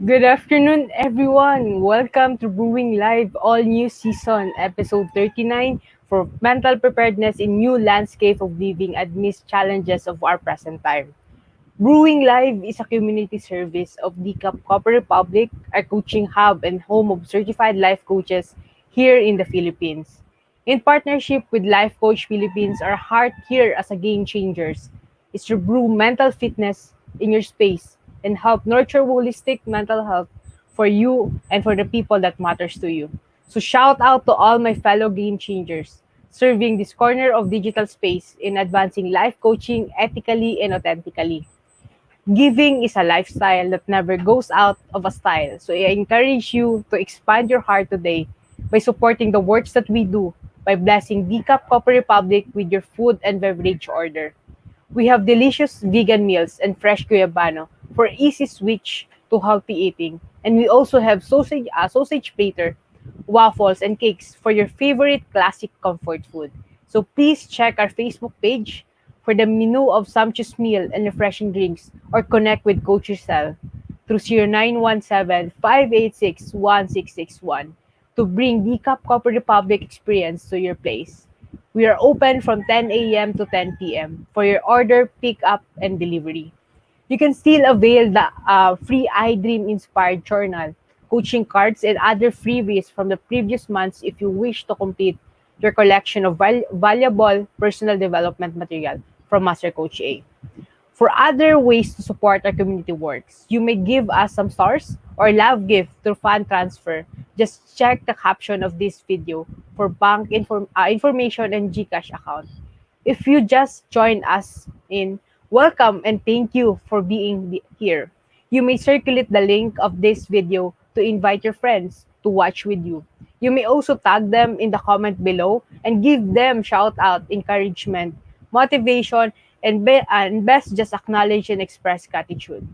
Good afternoon, everyone. Welcome to Brewing Live All New Season, episode 39 for mental preparedness in new landscape of living amidst challenges of our present time. Brewing Live is a community service of the Copper Republic, a coaching hub and home of certified life coaches here in the Philippines. In partnership with Life Coach Philippines, our heart here as a game changers is to brew mental fitness in your space and help nurture holistic mental health for you and for the people that matters to you. So shout out to all my fellow game changers serving this corner of digital space in advancing life coaching ethically and authentically. Giving is a lifestyle that never goes out of a style. So I encourage you to expand your heart today by supporting the works that we do by blessing Decaf Copper Republic with your food and beverage order. We have delicious vegan meals and fresh guyabano for easy switch to healthy eating. And we also have sausage platter, waffles, and cakes for your favorite classic comfort food. So please check our Facebook page for the menu of sumptuous meal and refreshing drinks or connect with Coach Rezzhel through 0917-586-1661 to bring the Cup Copper Republic experience to your place. We are open from 10 a.m. to 10 p.m. for your order, pick up, and delivery. You can still avail the free iDream inspired journal, coaching cards, and other freebies from the previous months if you wish to complete your collection of valuable personal development material from Master Coach A. For other ways to support our community works, you may give us some stars or love gift through fund transfer. Just check the caption of this video for bank information and GCash account. If you just join us in, welcome and thank you for being here. You may circulate the link of this video to invite your friends to watch with you. You may also tag them in the comment below and give them shout out, encouragement, motivation, and best just acknowledge and express gratitude.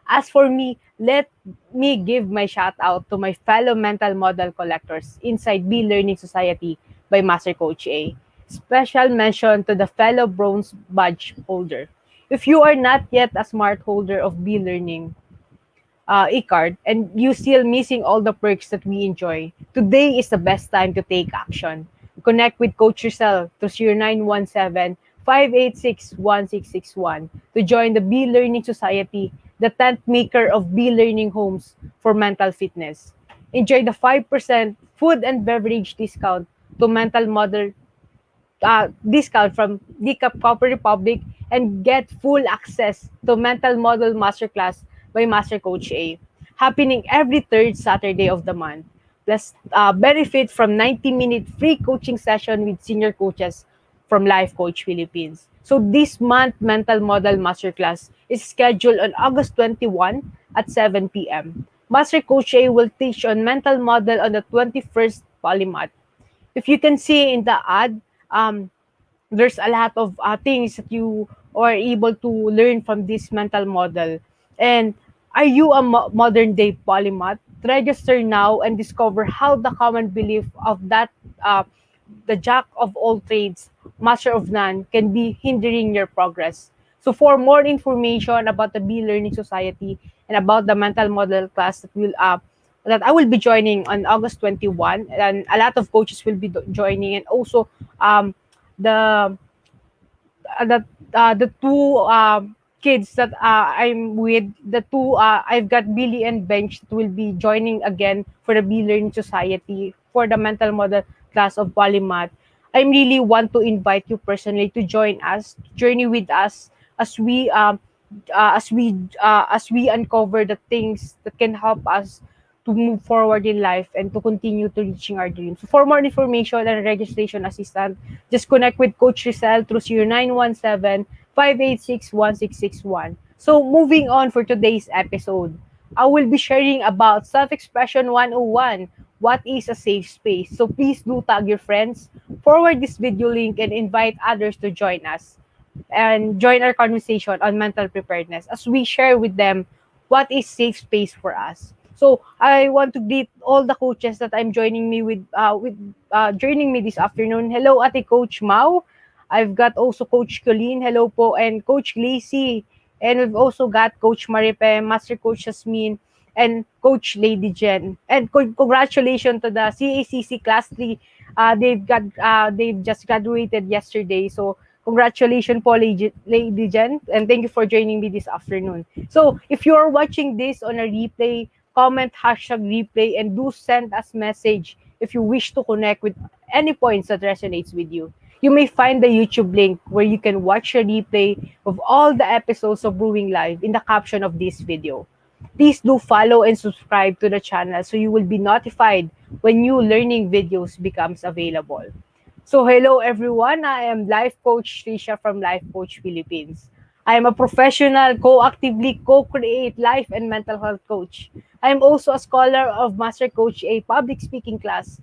As for me, let me give my shout out to my fellow mental model collectors inside B Learning Society by Master Coach A. Special mention to the fellow bronze badge holder. If you are not yet a smart holder of B Learning e-card and you still missing all the perks that we enjoy, today is the best time to take action. Connect with Coach Rezzhel to 0917-586-1661 to join the B Learning Society, the tent maker of B Learning homes for mental fitness. Enjoy the 5% food and beverage discount to mental model discount from Decaf Copper Republic and get full access to Mental Model Masterclass by Master Coach A, happening every third Saturday of the month. Plus, benefit from 90-minute free coaching session with senior coaches from Life Coach Philippines. So this month, Mental Model Masterclass is scheduled on August 21 at 7 p.m. Master Coach A will teach on mental model on the 21st Polymath. If you can see in the ad, um, there's a lot of things that you are able to learn from this mental model. And are you a modern day polymath? Register now and discover how the common belief of that the jack of all trades, master of none, can be hindering your progress. So for more information about the B Learning Society and about the mental model class that I will be joining on August 21, and a lot of coaches will be joining, and also the the two kids that I'm with, the two I've got Billy and Bench that will be joining again for the B Learning Society for the mental model class of Polymath. I really want to invite you personally to join us, journey with us as we uncover the things that can help us to move forward in life and to continue to reaching our dreams. So for more information and registration assistant, just connect with Coach Rezzhel through 0917-586-1661. So moving on for today's episode, I will be sharing about Self-Expression 101. What is a safe space? So please do tag your friends, forward this video link, and invite others to join us and join our conversation on mental preparedness as we share with them what is safe space for us. So I want to greet all the coaches that I'm joining me with joining me this afternoon. Hello, Ate Coach Mau. I've got also Coach Colleen. Hello po, and Coach Lacey. And we've also got Coach Maripe, Master Coach Jasmine, and Coach Lady Jen. And congratulations to the CACC Class 3. They've just graduated yesterday. So congratulations po, Lady Jen, and thank you for joining me this afternoon. So if you are watching this on a replay, comment hashtag replay and do send us message if you wish to connect with any points that resonates with you. You may find the YouTube link where you can watch a replay of all the episodes of Brewing Live in the caption of this video. Please do follow and subscribe to the channel so you will be notified when new learning videos becomes available. So hello everyone, I am Life Coach Tricia from Life Coach Philippines. I am a professional co-actively co-create life and mental health coach. I am also a scholar of Master Coach A public speaking class.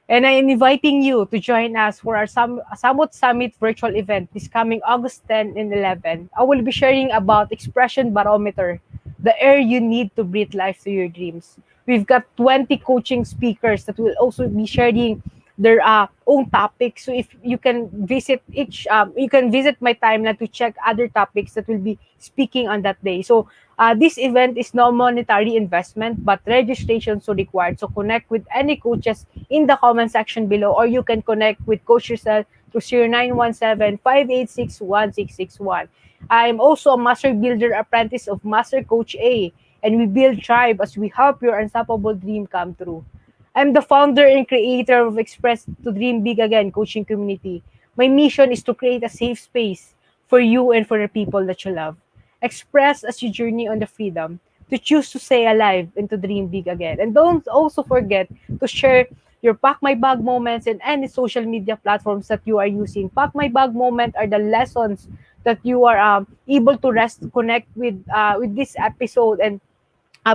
And I am inviting you to join us for our Samut Summit virtual event this coming August 10 and 11. I will be sharing about Expression Barometer, the air you need to breathe life to your dreams. We've got 20 coaching speakers that will also be sharing their own topics. So if you can visit you can visit my timeline to check other topics that will be speaking on that day. So this event is no monetary investment, but registration is required. So connect with any coaches in the comment section below, or you can connect with Coach Rezzhel through 0917-586-1661. I'm also a Master Builder Apprentice of Master Coach A, and we build tribe as we help your unstoppable dream come true. I'm the founder and creator of Express to Dream Big Again coaching community. My mission is to create a safe space for you and for the people that you love. Express as you journey on the freedom to choose to stay alive and to dream big again. And don't also forget to share your Pack My Bag moments in any social media platforms that you are using. Pack My Bag moment are the lessons that you are able to connect with this episode, and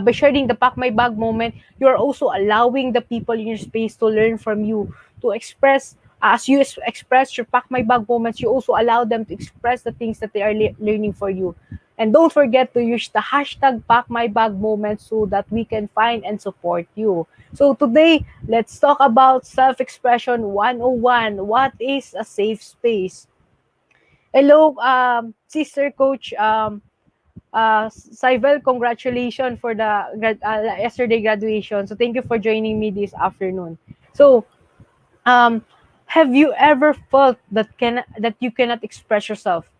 by sharing the Pack My Bag moment, you are also allowing the people in your space to learn from you, to express, as you express your Pack My Bag moments, you also allow them to express the things that they are learning for you. And don't forget to use the hashtag Pack My Bag moment so that we can find and support you. So today, let's talk about self-expression 101. What is a safe space? Hello, Sister Coach Saivel, congratulations for the yesterday graduation. So thank you for joining me this afternoon. So, um, have you ever felt that you cannot express yourself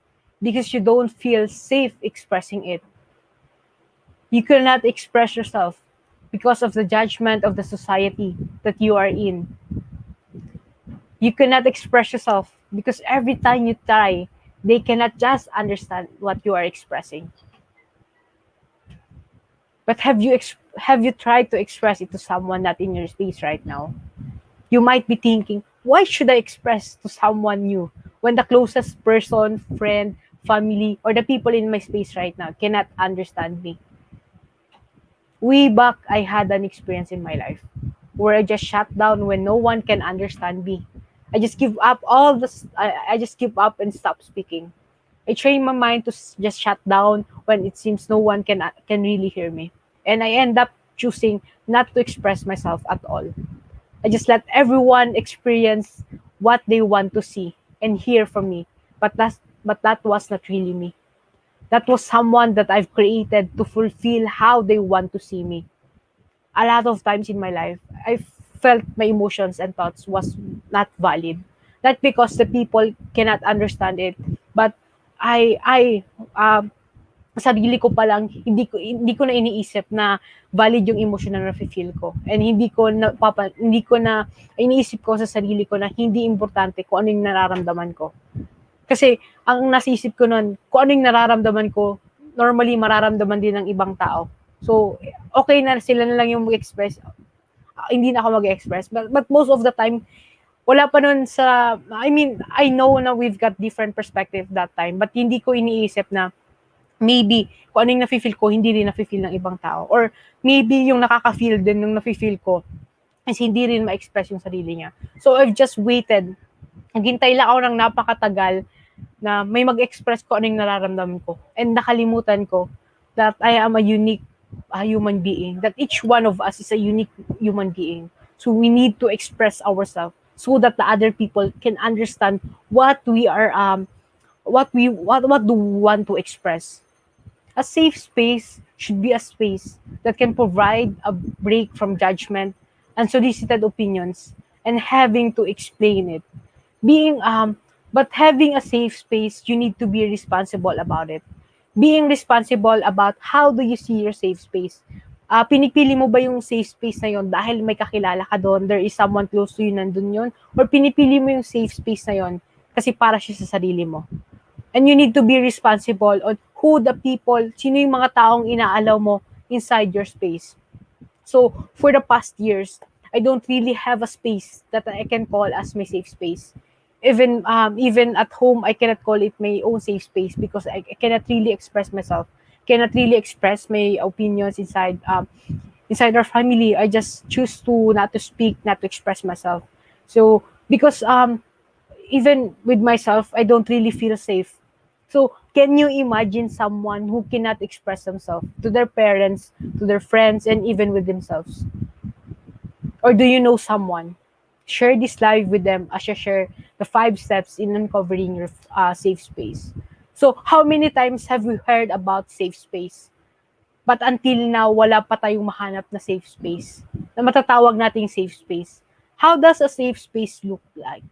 because you don't feel safe expressing it? You cannot express yourself because of the judgment of the society that you are in. You cannot express yourself because every time you try, they cannot just understand what you are expressing. But have you tried to express it to someone not in your space right now? You might be thinking, why should I express to someone new when the closest person, friend, family, or the people in my space right now cannot understand me? Way back, I had an experience in my life where I just shut down when no one can understand me. I just give up I just give up and stop speaking. I train my mind to just shut down when it seems no one can really hear me. And I end up choosing not to express myself at all. I just let everyone experience what they want to see and hear from me. But that was not really me. That was someone that I've created to fulfill how they want to see me. A lot of times in my life, I felt my emotions and thoughts was not valid. Not because the people cannot understand it, but I sarili ko pa lang hindi ko na iniisip na valid yung emotion na nafe-feel ko, and hindi ko na iniisip ko sa sarili ko na hindi importante kung ano yung nararamdaman ko. Kasi ang nasa isip ko nun, kung ano yung nararamdaman ko, normally mararamdaman din ng ibang tao. So, okay na sila na lang yung mag-express. Hindi na ako mag-express. But most of the time, wala pa nun I know na we've got different perspective that time, but hindi ko iniisip na maybe kung ano yung nafe-feel ko, hindi rin nafe-feel ng ibang tao. Or maybe yung nakaka-feel din ng nafe-feel ko is hindi rin ma-express yung sarili niya. So, I've just waited. Naghintay lang ako ng napakatagal na may mag-express ko ano yung nararamdaman ko. And nakalimutan ko that I am a unique human being. That each one of us is a unique human being. So, we need to express ourselves so that the other people can understand what we are, what do we want to express. A safe space should be a space that can provide a break from judgment, unsolicited opinions, and having to explain it. Being but having a safe space, you need to be responsible about it. Being responsible about how do you see your safe space. Pinipili mo ba yung safe space na yon dahil may kakilala ka doon, there is someone close to you nandun yon, or pinipili mo yung safe space na yon kasi para siya sa sarili mo. And you need to be responsible on who the people, sino yung mga taong inaalaw mo inside your space. So, for the past years, I don't really have a space that I can call as my safe space. Even at home, I cannot call it my own safe space because I cannot really express myself, cannot really express my opinions inside our family. I just choose to not to speak, not to express myself. So because even with myself, I don't really feel safe. So, can you imagine someone who cannot express themselves to their parents, to their friends, and even with themselves? Or do you know someone? Share this live with them as you share the 5 steps in uncovering your safe space. So, how many times have we heard about safe space? But until now, wala pa tayong mahanap na safe space, na matatawag nating safe space. How does a safe space look like?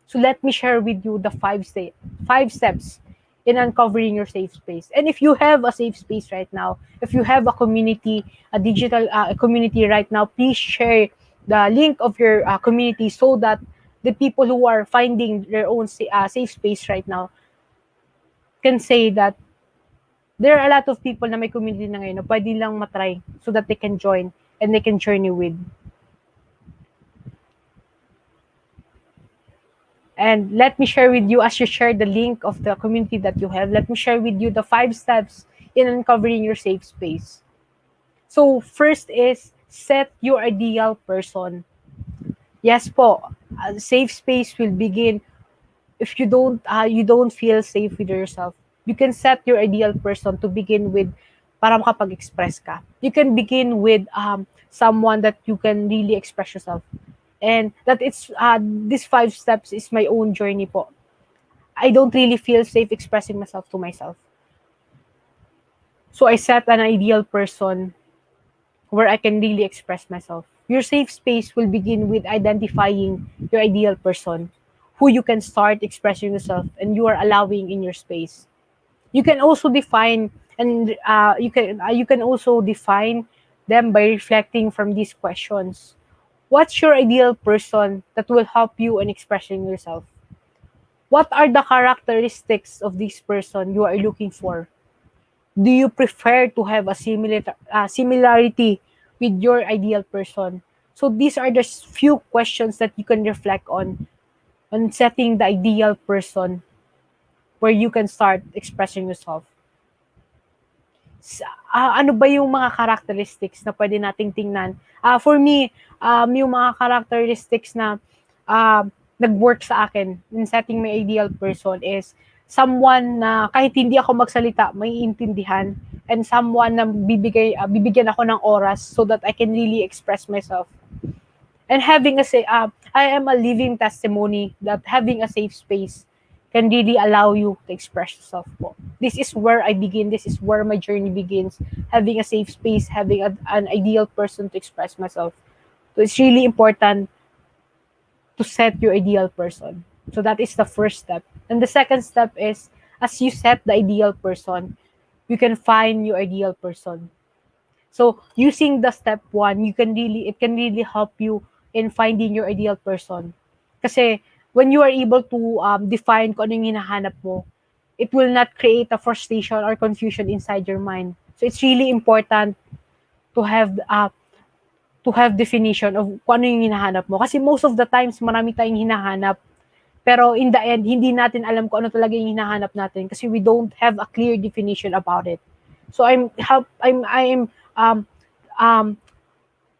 So let me share with you the 5 steps in uncovering your safe space. And if you have a safe space right now, if you have a community, a digital community right now, please share the link of your community so that the people who are finding their own safe space right now can say that there are a lot of people na may community na ngayon na pwede lang matry so that they can join and they can journey with. And let me share with you, as you share the link of the community that you have, let me share with you the 5 steps in uncovering your safe space. So first is set your ideal person. Yes po, a safe space will begin if you don't feel safe with yourself. You can set your ideal person to begin with para makapag-express ka. You can begin with someone that you can really express yourself. And that it's these 5 steps is my own journey po. I don't really feel safe expressing myself to myself. So I set an ideal person where I can really express myself. Your safe space will begin with identifying your ideal person, who you can start expressing yourself and you are allowing in your space. You can also define and you can also define them by reflecting from these questions. What's your ideal person that will help you in expressing yourself? What are the characteristics of this person you are looking for? Do you prefer to have a similarity with your ideal person? So these are the few questions that you can reflect on setting the ideal person where you can start expressing yourself. Ano ba yung mga characteristics na pwede nating tingnan? For me, yung mga characteristics na nag-work sa akin in setting my ideal person is someone na kahit hindi ako magsalita, may intindihan, and someone na bibigyan ako ng oras so that I can really express myself. And I am a living testimony that having a safe space can really allow you to express yourself po. This is where I begin. This is where my journey begins. Having a safe space, having an ideal person to express myself. So it's really important to set your ideal person. So that is the first step. And the second step is, as you set the ideal person, you can find your ideal person. So using the step 1, it can really help you in finding your ideal person. Kasi when you are able to define kung ano yung hinahanap mo, it will not create a frustration or confusion inside your mind. So it's really important to have definition of kung ano yung hinahanap mo. Kasi most of the times, marami tayong hinahanap. Pero in the end, hindi natin alam kung ano talaga yung hinahanap natin kasi we don't have a clear definition about it. So I am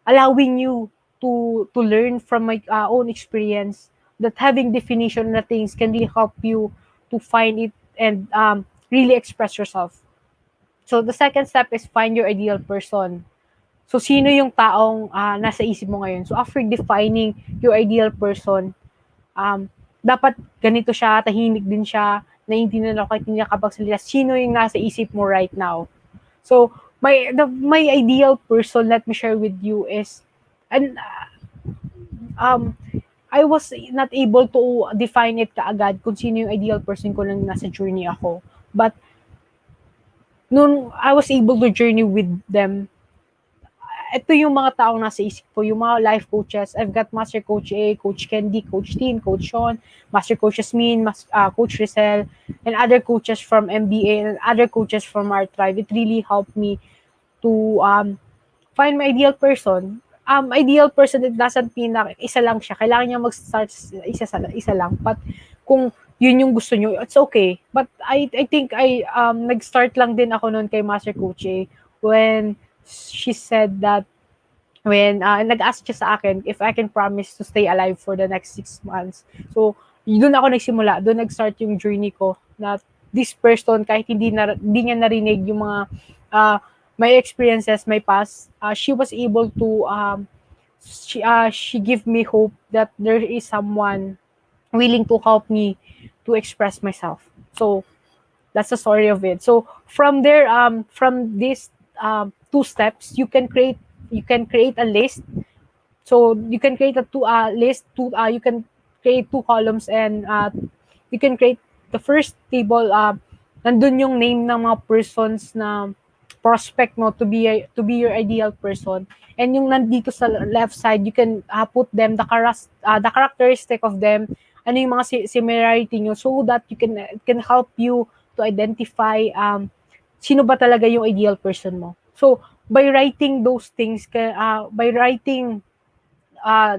allowing you to learn from my own experience that having definition na things can really help you to find it and really express yourself. So the second step is find your ideal person. So sino yung taong nasa isip mo ngayon? So after defining your ideal person, dapat ganito siya, tahimik din siya, naiintindihan ako kahit hindi niya kapagsalita. Sino yung nasa isip mo right now? So my ideal person, let me share with you, is, and um I was not able to define it kaagad kung sino yung ideal person ko nang nasa journey ako. But nung I was able to journey with them, ito yung mga taong nasa isip ko, yung mga life coaches. I've got Master Coach A, Coach Candy, Coach Tin, Coach Sean, Master Coach Yasmin, Coach Rezzhel, and other coaches from MBA and other coaches from our tribe. It really helped me to find my ideal person. Ideal person, it doesn't mean na isa lang siya. Kailangan niya mag-start isa lang. But kung yun yung gusto nyo, it's okay. But I think nag-start lang din ako noon kay Master Coach A when she said that nag-ask siya sa akin if I can promise to stay alive for the next 6 months. So, doon ako nagsimula. Doon nag-start yung journey ko na this person, kahit hindi niya narinig yung mga my experiences, my past, she was able to, she give me hope that there is someone willing to help me to express myself. So, that's the story of it. So from there, from these 2 steps, you can create a list. So you can create a list. You can create 2 columns, and you can create the first table. Nandun yung name ng mga persons na prospect mo to be your ideal person. And yung nandito sa left side, you can put them the characteristic of them, ano yung mga similarity nyo, so that it can help you to identify sino ba talaga yung ideal person mo. So by writing those things, by writing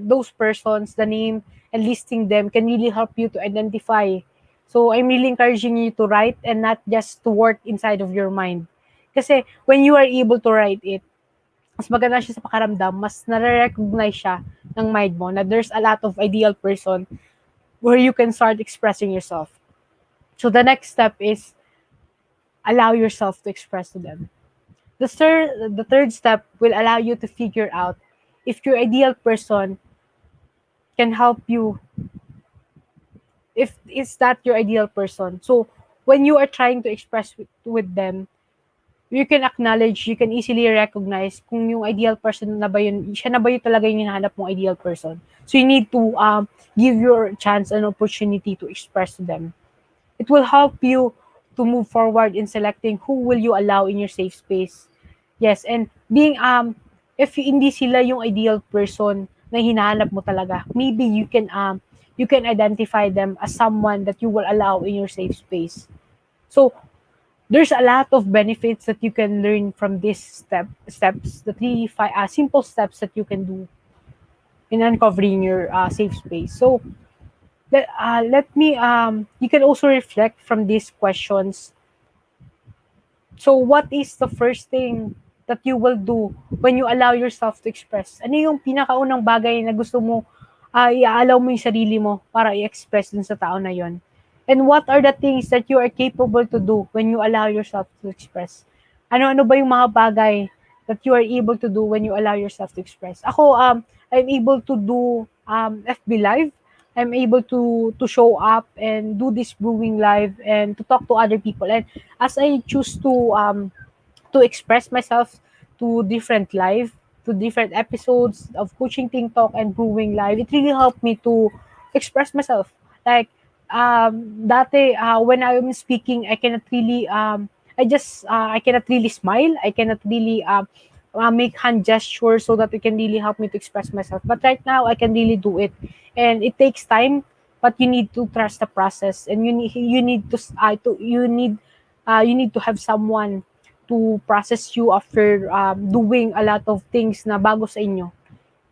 those persons, the name, and listing them can really help you to identify. So I'm really encouraging you to write and not just to work inside of your mind. Kasi when you are able to write it, mas maganda siya sa pakaramdam, mas nare-recognize siya ng mind mo na there's a lot of ideal person where you can start expressing yourself. So the next step is allow yourself to express to them. The third step will allow you to figure out if your ideal person can help you, if is that your ideal person. So when you are trying to express with them, you can acknowledge, you can easily recognize kung yung ideal person na ba yun, siya na ba yun talaga yung hinahanap mong ideal person. So you need to give your chance an opportunity to express to them. It will help you to move forward in selecting who will you allow in your safe space. Yes, and being if hindi sila yung ideal person na hinahanap mo talaga, maybe you can identify them as someone that you will allow in your safe space. So there's a lot of benefits that you can learn from these steps, the 3 simple steps that you can do in uncovering your safe space. So let me you can also reflect from these questions. So what is the first thing that you will do when you allow yourself to express? Ano yung pinakaunang bagay na gusto mo i-allow mo yung sarili mo para i-express dun sa tao na yon? And what are the things that you are capable to do when you allow yourself to express? Ano-ano ba yung mga bagay that you are able to do when you allow yourself to express? Ako, I'm able to do FB Live. I'm able to show up and do this brewing live and to talk to other people. And as I choose to express myself to different episodes of Coaching Ting Talk and Brewing Live, it really helped me to express myself. Like dati when I'm speaking, I cannot really I cannot really smile. I cannot really make hand gestures so that it can really help me to express myself. But right now, I can really do it, and it takes time. But you need to trust the process, and you need to have someone to process you after doing a lot of things na bago sa inyo.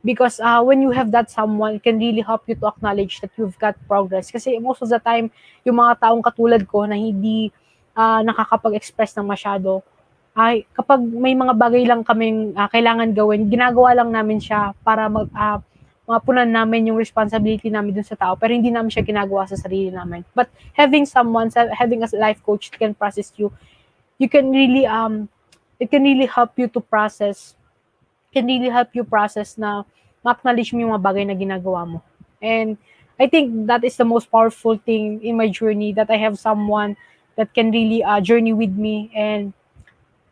Because when you have that someone, it can really help you to acknowledge that you've got progress. Kasi most of the time, yung mga taong katulad ko na hindi nakakapag-express ng masyado, ay kapag may mga bagay lang kaming kailangan gawin, ginagawa lang namin siya para mapunan namin yung responsibility namin dun sa tao, pero hindi namin siya ginagawa sa sarili namin. But having a life coach that can process you, you can really it can really help you to process, na ma-acknowledge mo yung mga bagay na ginagawa mo. And I think that is the most powerful thing in my journey, that I have someone that can really journey with me and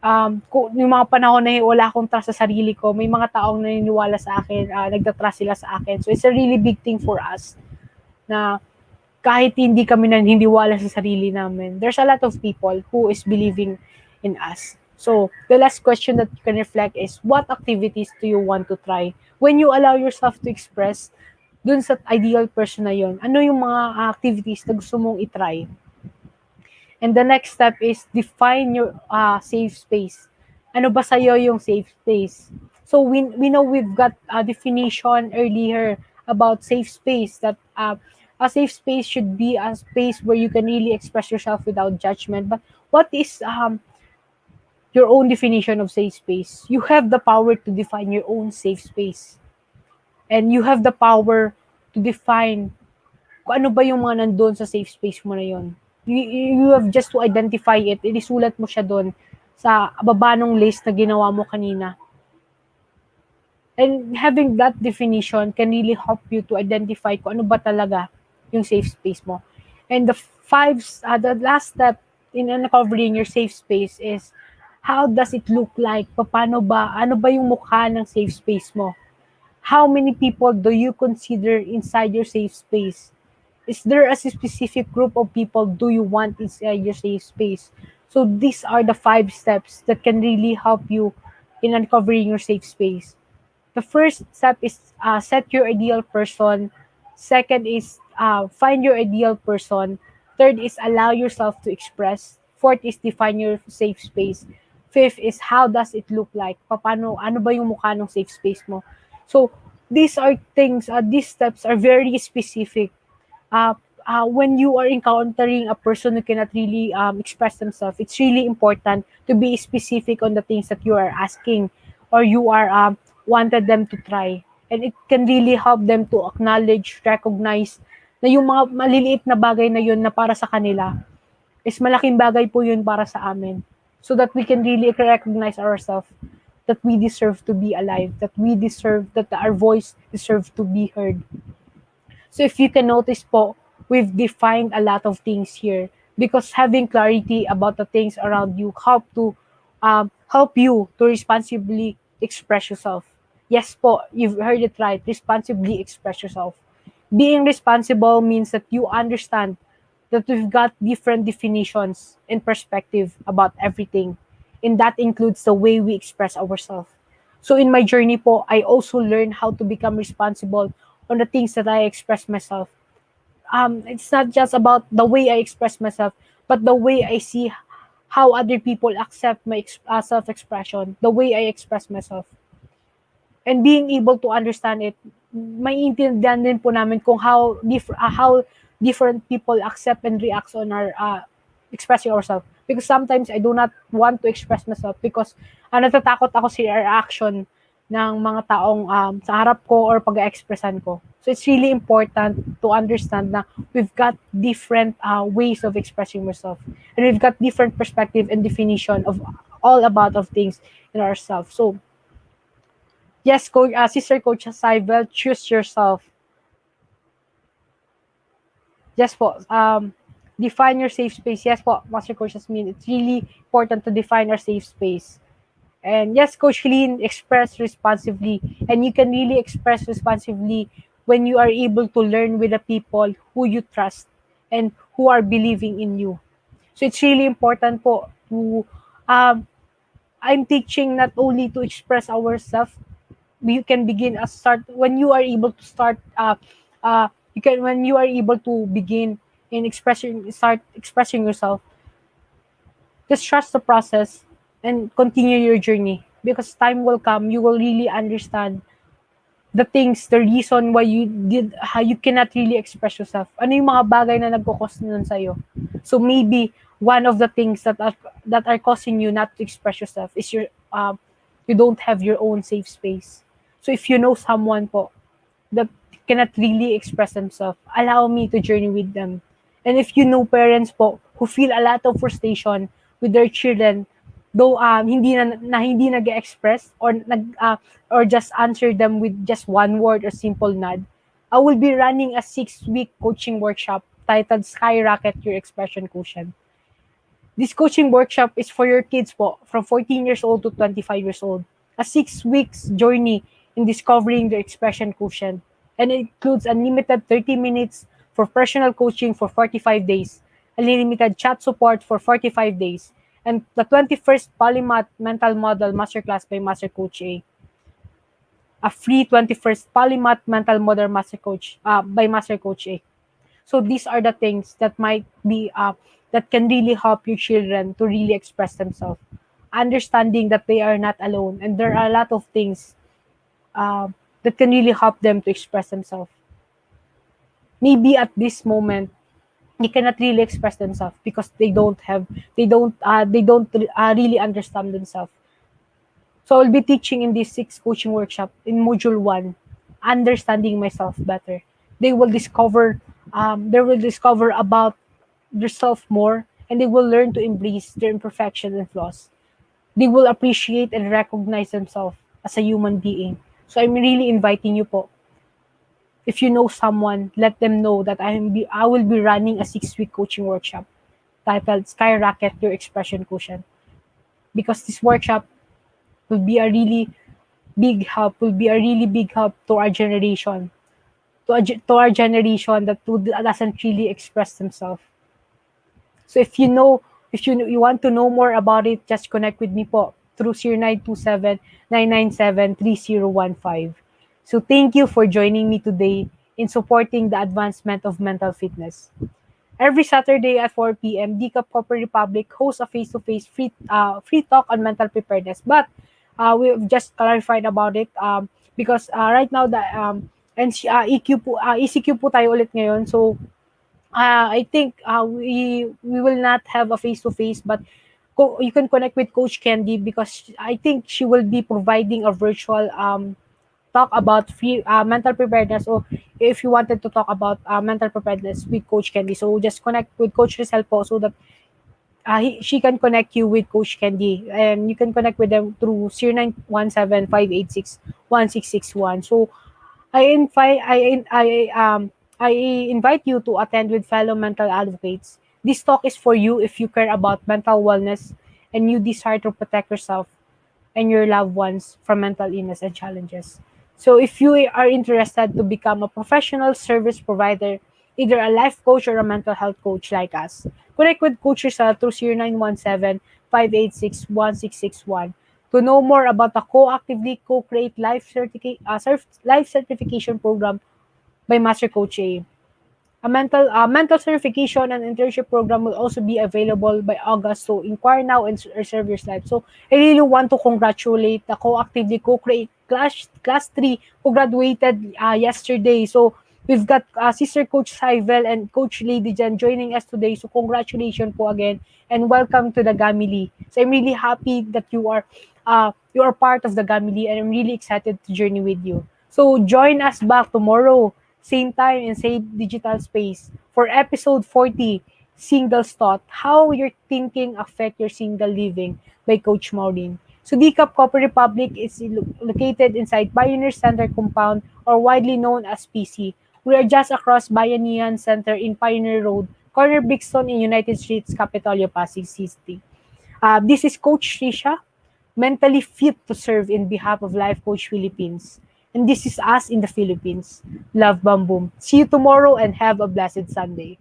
Yung mga panahon na wala akong trust sa sarili ko, may mga taong naniniwala sa akin, nagtatrust sila sa akin. So it's a really big thing for us na kahit hindi kami naniniwala sa sarili namin, there's a lot of people who is believing in us. So, the last question that you can reflect is, what activities do you want to try? When you allow yourself to express dun sa ideal person na yon, ano yung mga activities na gusto mong itry? And the next step is define your safe space. Ano ba sa'yo yung safe space? So we know we've got a definition earlier about safe space, that a safe space should be a space where you can really express yourself without judgment. But what is your own definition of safe space? You have the power to define your own safe space. And you have the power to define kung ano ba yung mga nandun sa safe space mo na yon. You have just to identify it. Isulat mo siya doon sa baba ng list na ginawa mo kanina. And having that definition can really help you to identify kung ano ba talaga yung safe space mo. And the last step in uncovering your safe space is, how does it look like? Paano ba? Ano ba yung mukha ng safe space mo? How many people do you consider inside your safe space? Is there a specific group of people do you want inside your safe space? So these are the 5 steps that can really help you in uncovering your safe space. The first step is set your ideal person. Second is find your ideal person. Third is allow yourself to express. Fourth is define your safe space. Fifth is, how does it look like? Ano ba yung mukha ng safe space mo? So these are things, these steps are very specific. When you are encountering a person who cannot really express themselves, it's really important to be specific on the things that you are asking or you are wanted them to try. And it can really help them to acknowledge, recognize na yung mga maliliit na bagay na yun na para sa kanila is malaking bagay po yun para sa amin. So that we can really recognize ourselves, that we deserve to be alive, that our voice deserves to be heard. So if you can notice po, we've defined a lot of things here, because having clarity about the things around you help you to responsibly express yourself. Yes po, you've heard it right, responsibly express yourself. Being responsible means that you understand that we've got different definitions and perspective about everything. And that includes the way we express ourselves. So in my journey po, I also learned how to become responsible on the things that I express myself. It's not just about the way I express myself, but the way I see how other people accept my self-expression, the way I express myself. And being able to understand it, maiintindihan din po namin kung how different people accept and react on our expressing ourselves. Because sometimes I do not want to express myself because natatakot ako sa reaction ng mga taong sa harap ko or pag-expressan ko. So it's really important to understand na we've got different ways of expressing ourselves. And we've got different perspective and definition of all about of things in ourselves. So, yes, Sister Coach Rezzhel, choose yourself. Yes po, define your safe space. Yes po, Master Coach Jasmine, it's really important to define our safe space. And yes, Coach Helene, express responsibly. And you can really express responsibly when you are able to learn with the people who you trust and who are believing in you. So it's really important po to, I'm teaching not only to express ourselves, you can begin a start when you are able to start when you are able to begin in start expressing yourself, just trust the process and continue your journey, because time will come, you will really understand the things, the reason why how you cannot really express yourself. Ano yung mga bagay na nagko-cause nun sa'yo? So maybe one of the things that are causing you not to express yourself is you don't have your own safe space. So if you know someone po that cannot really express themselves, allow me to journey with them. And if you know parents po who feel a lot of frustration with their children, though hindi nag-express or just answer them with just one word or simple nod, I will be running a 6-week coaching workshop titled Skyrocket Your Expression Quotient. This coaching workshop is for your kids po, from 14 years old to 25 years old. A 6 weeks journey in discovering their expression quotient. And it includes unlimited 30 minutes for personal coaching for 45 days, unlimited chat support for 45 days, and the 21st Polymath Mental Model Masterclass by Master Coach A. A free 21st Polymath Mental Model Master Coach by Master Coach A. So these are the things that might be that can really help your children to really express themselves, understanding that they are not alone, and there are a lot of things uh, that can really help them to express themselves. Maybe at this moment they cannot really express themselves because they don't really understand themselves. So I'll be teaching in this 6 coaching workshop in module 1, understanding myself better. They will discover about themselves more, and they will learn to embrace their imperfections and flaws. They will appreciate and recognize themselves as a human being. So I'm really inviting you po. If you know someone, let them know that I will be running a 6-week coaching workshop titled Skyrocket Your Expression Quotient. Because this workshop will be a really big help to our generation, to our generation that doesn't really express themselves. So if you want to know more about it, just connect with me po through 0927-997-3015. So thank you for joining me today in supporting the advancement of mental fitness. Every Saturday at 4 p.m., DCAP Corporate Republic hosts a face-to-face free talk on mental preparedness. But we've just clarified about it because right now the ECQ po tayo ulit ngayon. So I think we will not have a face-to-face, but you can connect with Coach Candy because I think she will be providing a virtual talk about free mental preparedness. So if you wanted to talk about mental preparedness with Coach Candy, so just connect with Coach Rezzhel po so that she can connect you with Coach Candy, and you can connect with them through 0917-586-1661. So I invite you to attend with fellow mental advocates. This talk is for you if you care about mental wellness and you desire to protect yourself and your loved ones from mental illness and challenges. So if you are interested to become a professional service provider, either a life coach or a mental health coach like us, connect with Coach Rezzhel through 0917-586-1661 to know more about the co-actively co-create life certification program by Master Coach A. A mental certification and internship program will also be available by August. So inquire now and reserve your slot. So I really want to congratulate the co-actively co-create class 3 who graduated yesterday. So we've got Sister Coach Cyvel and Coach Lady Jan joining us today. So congratulations po again and welcome to the Gamily. So I'm really happy that you are part of the Gamily, and I'm really excited to journey with you. So join us back tomorrow, same time and same digital space for episode 40, Singles Thought, How Your Thinking Affect Your Single Living by Coach Maureen. So DCAP Copper Republic is located inside Pioneer Center compound, or widely known as PC. We are just across Bayanihan Center in Pioneer Road, corner Brixton in United States, Capitolio, Pasig City. This is Coach Tricia, mentally fit to serve in behalf of Life Coach Philippines. And this is us in the Philippines. Love, Bam Boom. See you tomorrow and have a blessed Sunday.